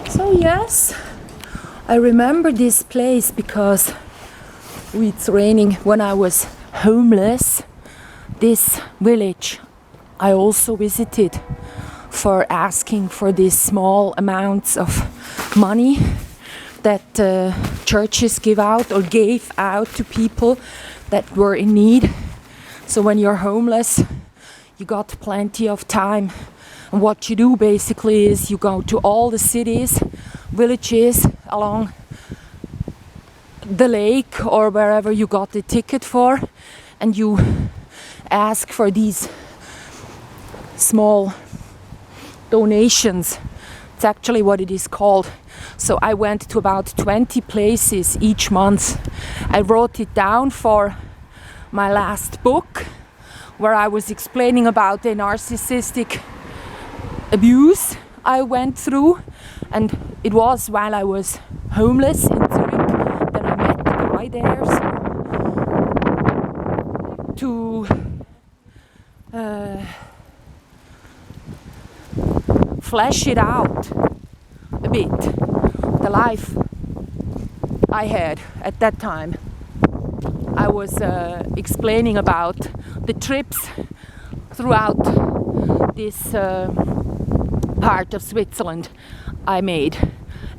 So yes, I remember this place because it's raining. When I was homeless, this village I also visited for asking for these small amounts of money that churches give out or gave out to people that were in need. So when you're homeless, you got plenty of time. And what you do basically is you go to all the cities, villages along the lake or wherever you got the ticket for, and you ask for these small donations. It's actually what it is called. So I went to about 20 places each month. I wrote it down for my last book, where I was explaining about the narcissistic abuse I went through, and it was while I was homeless in Zurich that I met the guy there. So to flesh it out a bit, the life I had at that time, I was explaining about the trips throughout this part of Switzerland I made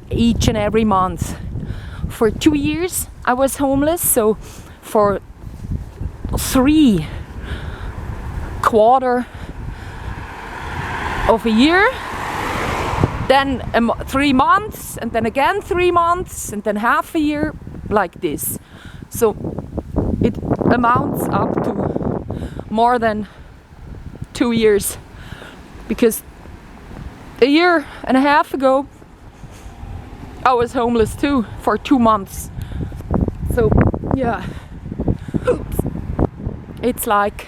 each and every month. For 2 years I was homeless, so for 3/4 of a year, then 3 months, and then again 3 months, and then half a year, like this. So it amounts up to more than 2 years, because a year and a half ago I was homeless too for 2 months. So yeah, it's like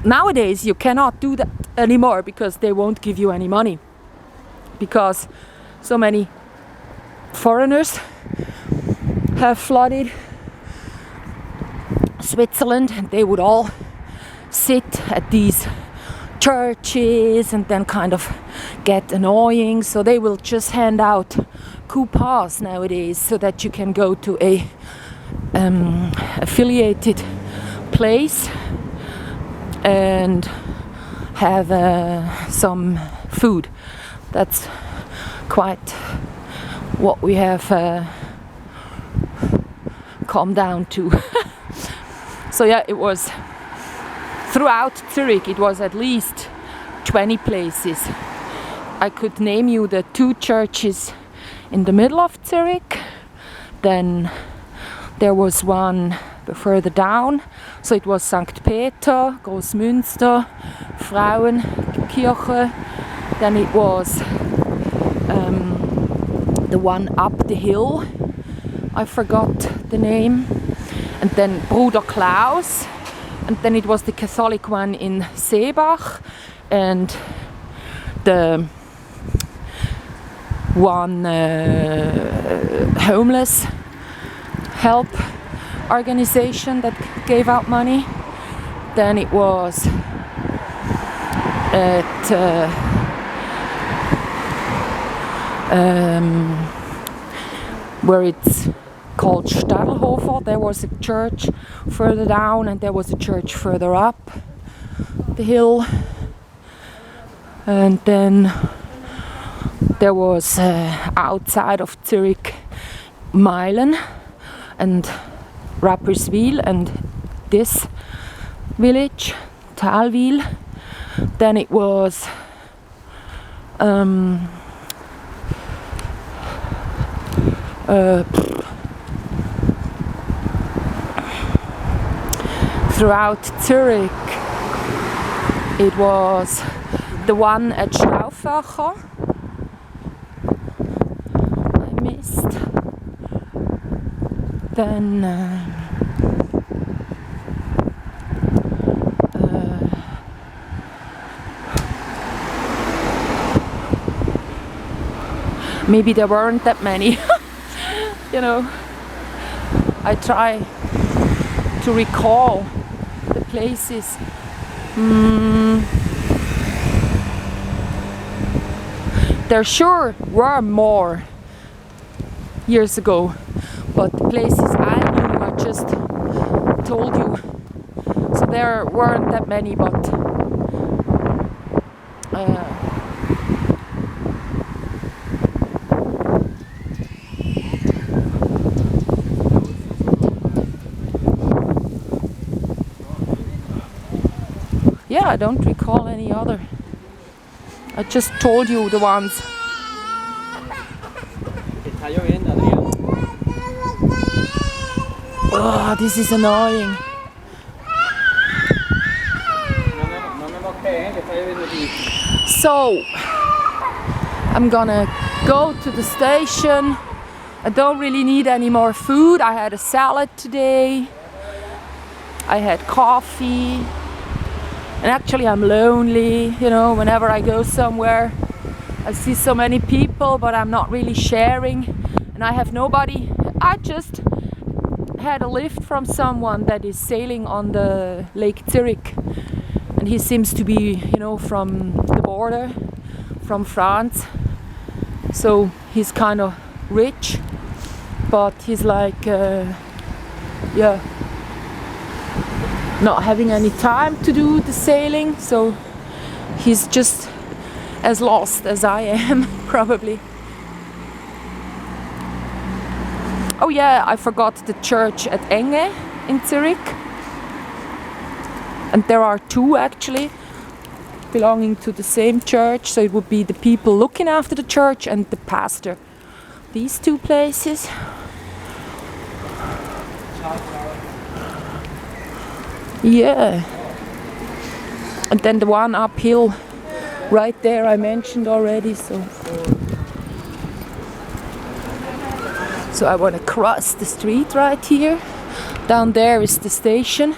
nowadays you cannot do that anymore because they won't give you any money, because so many foreigners have flooded Switzerland, and they would all sit at these churches and then kind of get annoying, so they will just hand out coupons nowadays so that you can go to a affiliated place and have some food. That's quite what we have come down to. So yeah, it was throughout Zurich, it was at least 20 places. I could name you the 2 churches in the middle of Zurich. Then there was one further down. So it was St. Peter, Großmünster, Frauenkirche. Then it was the one up the hill. I forgot the name. And then Bruder Klaus. And then it was the Catholic one in Seebach, and the one homeless help organization that gave out money. Then it was at where it's called Stadelhofer. There was a church further down, and there was a church further up the hill. And then there was outside of Zurich, Meilen and Rapperswil, and this village, Thalwil. Then it was throughout Zurich, it was the one at Stauffacher I missed. Then maybe there weren't that many. You know, I try to recall the places. There sure were more years ago, but the places I knew, I just told you. So there weren't that many, but yeah, I don't recall any other. I just told you the ones. Oh, this is annoying. So, I'm gonna go to the station. I don't really need any more food. I had a salad today. I had coffee. And actually I'm lonely, you know, whenever I go somewhere. I see so many people, but I'm not really sharing. And I have nobody. I just had a lift from someone that is sailing on the Lake Zurich. And he seems to be, you know, from the border, from France. So he's kind of rich, but he's like, yeah, not having any time to do the sailing. So he's just as lost as I am, probably. Oh yeah, I forgot the church at Enge in Zurich. And there are two actually belonging to the same church, so it would be the people looking after the church and the pastor. These two places. Yeah. And then the one uphill right there I mentioned already, so I want to cross the street right here. Down there is the station.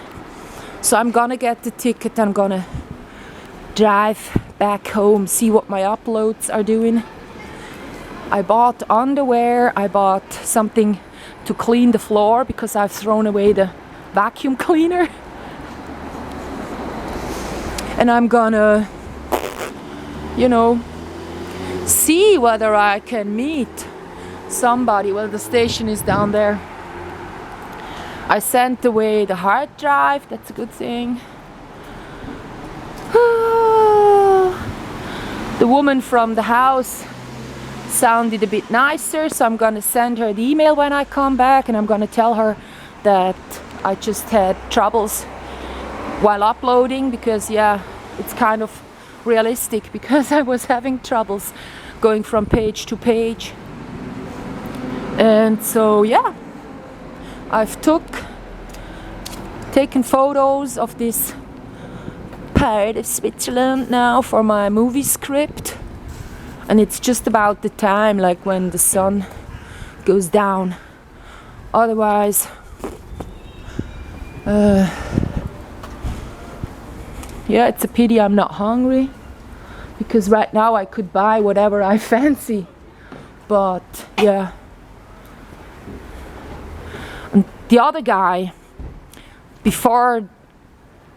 So I'm gonna get the ticket, I'm gonna drive back home, see what my uploads are doing. I bought underwear, I bought something to clean the floor because I've thrown away the vacuum cleaner. And I'm gonna, you know, see whether I can meet somebody. Well, the station is down there. I sent away the hard drive, that's a good thing. The woman from the house sounded a bit nicer, so I'm gonna send her the email when I come back, and I'm gonna tell her that I just had troubles while uploading, because yeah, it's kind of realistic, because I was having troubles going from page to page. And so yeah, I've taken photos of this part of Switzerland now for my movie script, and it's just about the time, like when the sun goes down. Otherwise, yeah, it's a pity I'm not hungry, because right now I could buy whatever I fancy. But yeah. And the other guy, before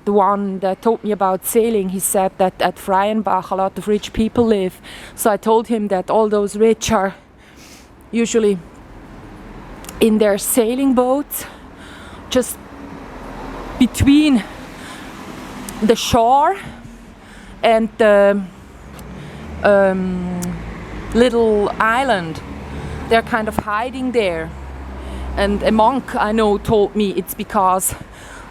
the one that told me about sailing, he said that at Freienbach a lot of rich people live. So I told him that all those rich are usually in their sailing boats, just between the shore and the little island. They're kind of hiding there. And a monk I know told me it's because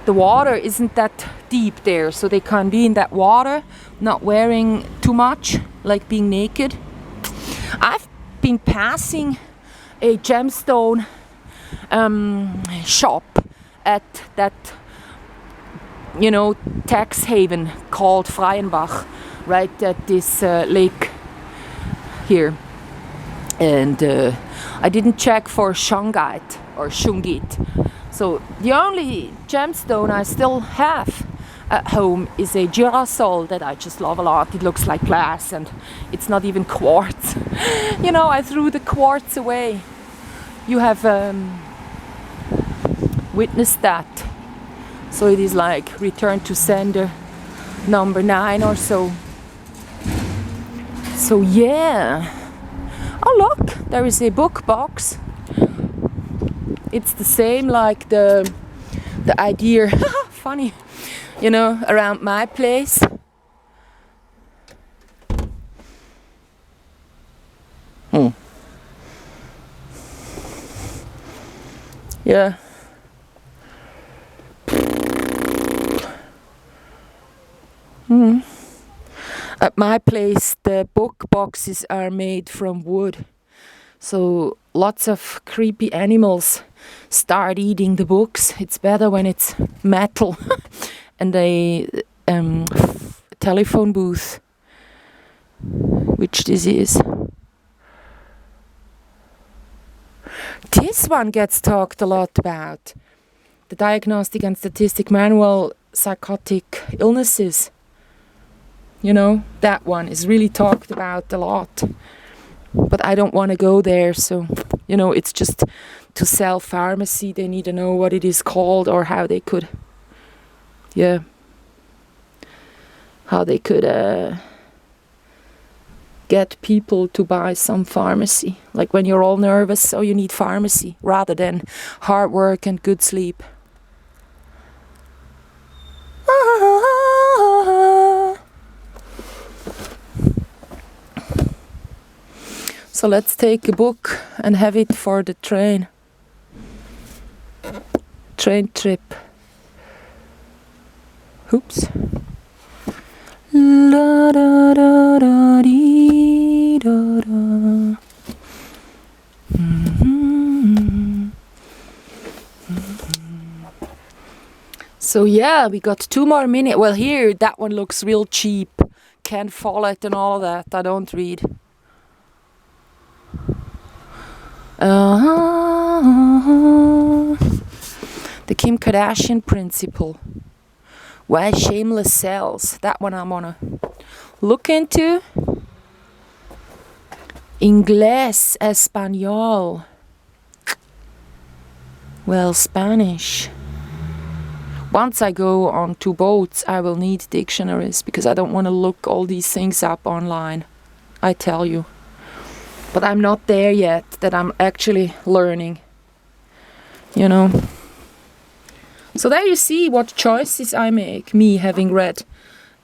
the water isn't that deep there, so they can be in that water, not wearing too much, like being naked. I've been passing a gemstone shop at that, you know, tax haven called Freienbach, right at this lake here. And I didn't check for shungite or shungite. So the only gemstone I still have at home is a girasol that I just love a lot. It looks like glass and it's not even quartz. You know, I threw the quartz away. You have witnessed that. So it is like return to sender number 9 or so. So yeah. Oh look, there is a book box. It's the same like the idea, funny, you know, around my place. Yeah. At my place, the book boxes are made from wood. So lots of creepy animals start eating the books. It's better when it's metal and a telephone booth, which this is. This one gets talked a lot about. The Diagnostic and Statistic Manual, Psychotic Illnesses. You know, that one is really talked about a lot. But I don't want to go there, so, you know, it's just to sell pharmacy. They need to know what it is called or how they could, yeah, how they could get people to buy some pharmacy. Like when you're all nervous, so you need pharmacy rather than hard work and good sleep. So let's take a book and have it for the train trip. Oops. La da da da dee da da. So yeah, we got 2 more minutes. Well, here that one looks real cheap. Ken Follett and all that. I don't read. The Kim Kardashian Principle. Why Shameless Sells. That one I'm gonna look into. Inglés, Español. Well, Spanish. Once I go on 2 boats, I will need dictionaries because I don't want to look all these things up online. I tell you. But I'm not there yet, that I'm actually learning. You know. So there you see what choices I make, me having read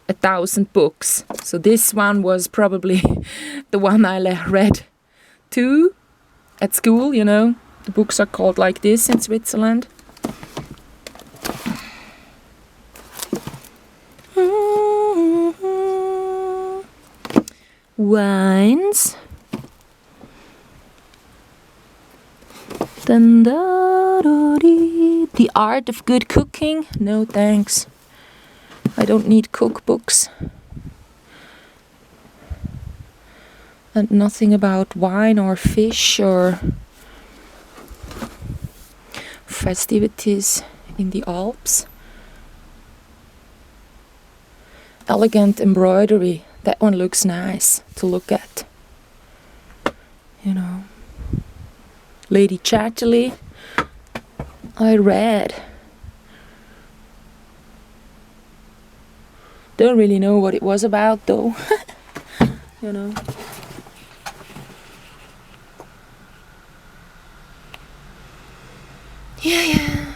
1,000 books. So this one was probably the one I read 2 at school, you know. The books are called like this in Switzerland. Wines. The Art of Good Cooking. No thanks. I don't need cookbooks. And nothing about wine or fish or festivities in the Alps. Elegant embroidery. That one looks nice to look at. You know. Lady Chatterley. I read. Don't really know what it was about though. You know. Yeah.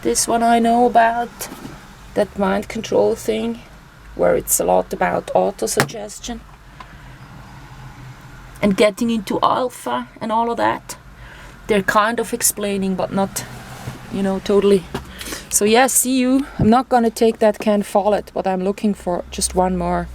This one I know about, that mind control thing, where it's a lot about auto-suggestion and getting into alpha and all of that. They're kind of explaining, but not, you know, totally. So yeah, see you. I'm not gonna take that Ken Follett, but I'm looking for just one more.